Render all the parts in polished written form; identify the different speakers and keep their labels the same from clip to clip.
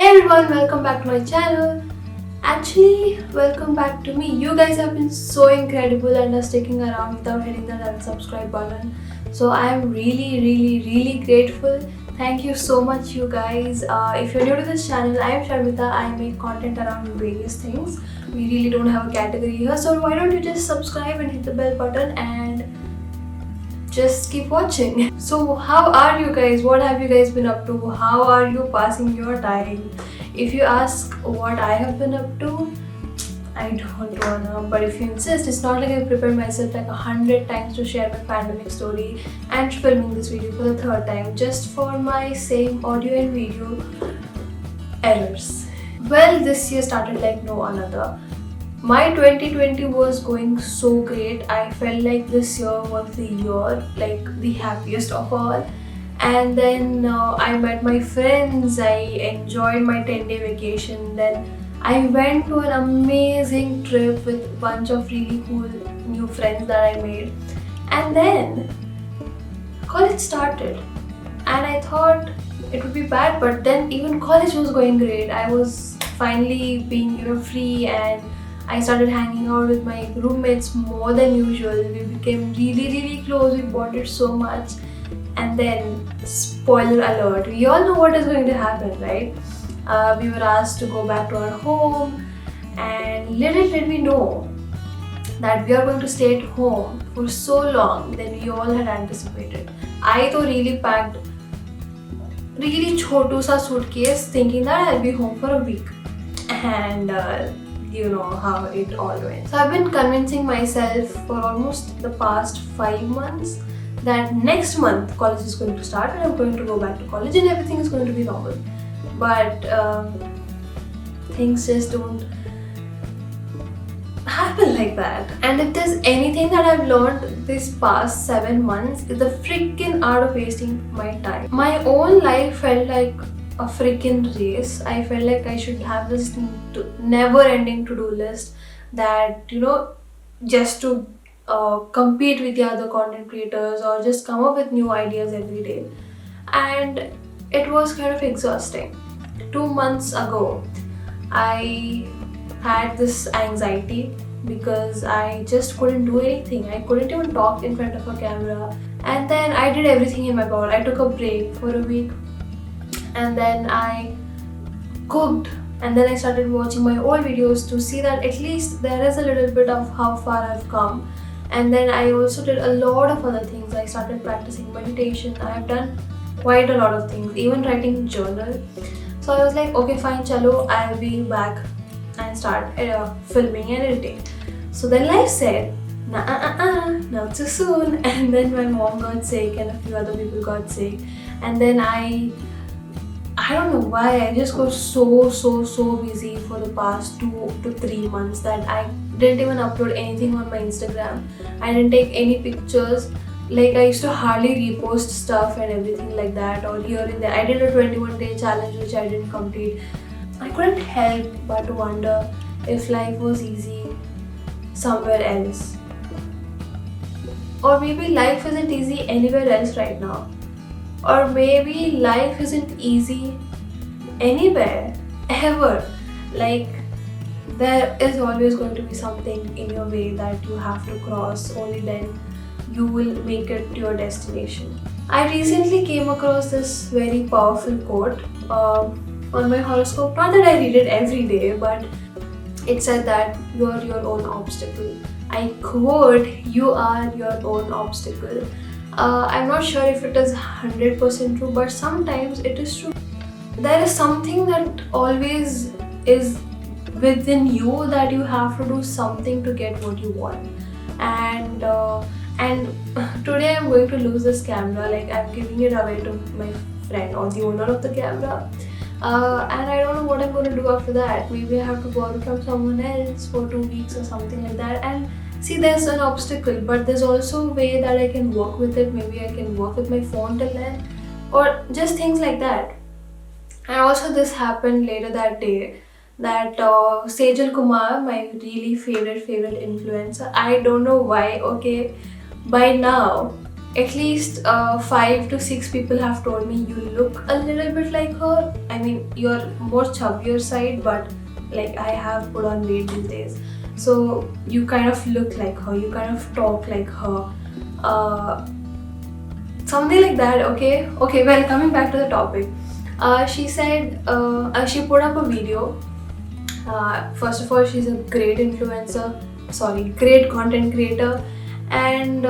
Speaker 1: Hey everyone, welcome back to my channel. Actually, welcome back to me. You guys have been so incredible and are sticking around without hitting that unsubscribe button. So I am really grateful. Thank you so much, you guys. If you're new to this channel, I am Sharmita. I make content around various things. We really don't have a category here, so why don't you just subscribe and hit the bell button and just keep watching. So how are you guys? What have you guys been up to? How are you passing your time? If you ask what I have been up to, I don't wanna, but if you insist, it's not like I prepared myself like 100 times to share my pandemic story and filming this video for the third time just for my same audio and video errors. Well, this year started like no another. My 2020 was going so great. I felt like this year was the year, like the happiest of all. And then I met my friends, I enjoyed my 10-day vacation. Then I went to an amazing trip with a bunch of really cool new friends that I made. And then college started. And I thought it would be bad, but then even college was going great. I was finally being, free, and I started hanging out with my roommates more than usual. We became really close. We bonded so much. And then, spoiler alert, we all know what is going to happen, right? We were asked to go back to our home, and little did we know that we are going to stay at home for so long than we all had anticipated. I though really packed really chotu sa suitcase thinking that I'll be home for a week. And you know how it all went. So I've been convincing myself for almost the past 5 months that next month college is going to start and I'm going to go back to college and everything is going to be normal. But things just don't happen like that. And if there's anything that I've learned this past 7 months, is the freaking art of wasting my time. My own life felt like a freaking race. I felt like I should have this never-ending to-do list that, just to compete with the other content creators or just come up with new ideas every day. And it was kind of exhausting. 2 months ago, I had this anxiety because I just couldn't do anything. I couldn't even talk in front of a camera. And then I did everything in my power. I took a break for a week. And then I cooked, and then I started watching my old videos to see that at least there is a little bit of how far I've come. And then I also did a lot of other things. I started practicing meditation. I have done quite a lot of things, even writing journal. So I was like, okay, fine, chalo, I'll be back and start filming and editing. So then life said, not too soon. And then my mom got sick and a few other people got sick. And then I don't know why, I just got so busy for the past 2 to 3 months that I didn't even upload anything on my Instagram. I didn't take any pictures. Like, I used to hardly repost stuff and everything like that, or here and there. I did a 21-day challenge which I didn't complete. I couldn't help but wonder if life was easy somewhere else. Or maybe life isn't easy anywhere else right now. Or maybe life isn't easy anywhere, ever. Like, there is always going to be something in your way that you have to cross, only then you will make it to your destination. I recently came across this very powerful quote on my horoscope. Not that I read it every day, but it said that you are your own obstacle. I quote, you are your own obstacle. I'm not sure if it is 100% true, but sometimes it is true. There is something that always is within you that you have to do something to get what you want. And today I'm going to lose this camera. Like, I'm giving it away to my friend or the owner of the camera. And I don't know what I'm going to do after that. Maybe I have to borrow from someone else for 2 weeks or something like that. And see, there's an obstacle, but there's also a way that I can work with it. Maybe I can work with my phone till then, or just things like that. And also, this happened later that day that Sejal Kumar, my really favorite influencer, I don't know why, okay, by now at least 5 to 6 people have told me you look a little bit like her. I mean, you're more chubbier side, but like I have put on weight these days. So you kind of look like her, you kind of talk like her. Uh, Something like that. Okay, well, coming back to the topic. She said, she put up a video. First of all, she's a great influencer, sorry, great content creator, and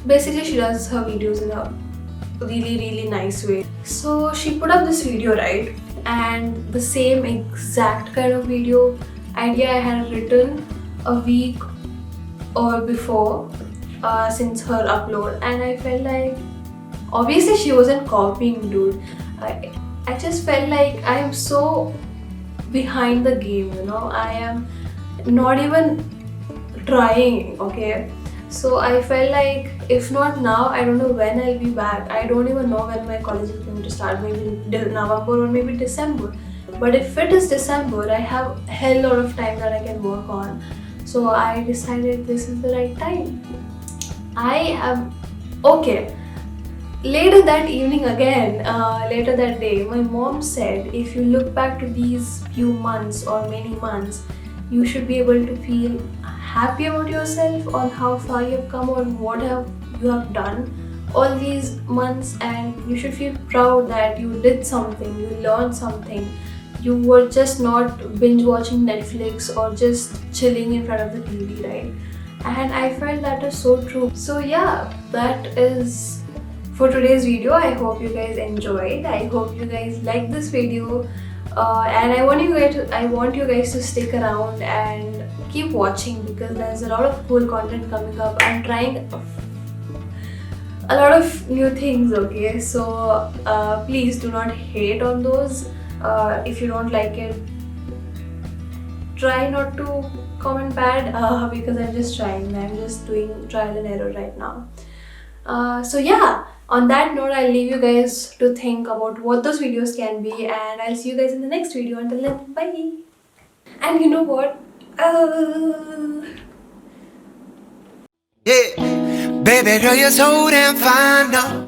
Speaker 1: basically she does her videos in a really nice way. So she put up this video, right? And the same exact kind of video idea I had written a week or before, since her upload, and I felt like obviously she wasn't copying, dude. I just felt like I am so behind the game, you know. I am not even trying, okay? So I felt like if not now, I don't know when I'll be back. I don't even know when my college is going to start, maybe November or maybe December. But if it is December, I have a hell lot of time that I can work on. So I decided this is the right time. I am okay. Later that evening again, later that day, my mom said if you look back to these few months or many months, you should be able to feel happy about yourself on how far you've come or what you have done all these months, and you should feel proud that you did something, you learned something. You were just not binge watching Netflix or just chilling in front of the TV, right? And I felt that is so true. So yeah, that is for today's video. I hope you guys enjoyed. I hope you guys like this video, and I want you guys to stick around and keep watching because there's a lot of cool content coming up. I'm trying a lot of new things. Okay, so please do not hate on those. If you don't like it, try not to comment bad, because I'm just trying. I'm just doing trial and error right now. So yeah, on that note, I'll leave you guys to think about what those videos can be, and I'll see you guys in the next video. Until then, bye. And you know what?
Speaker 2: Yeah, baby girl, you're so damn fine, no.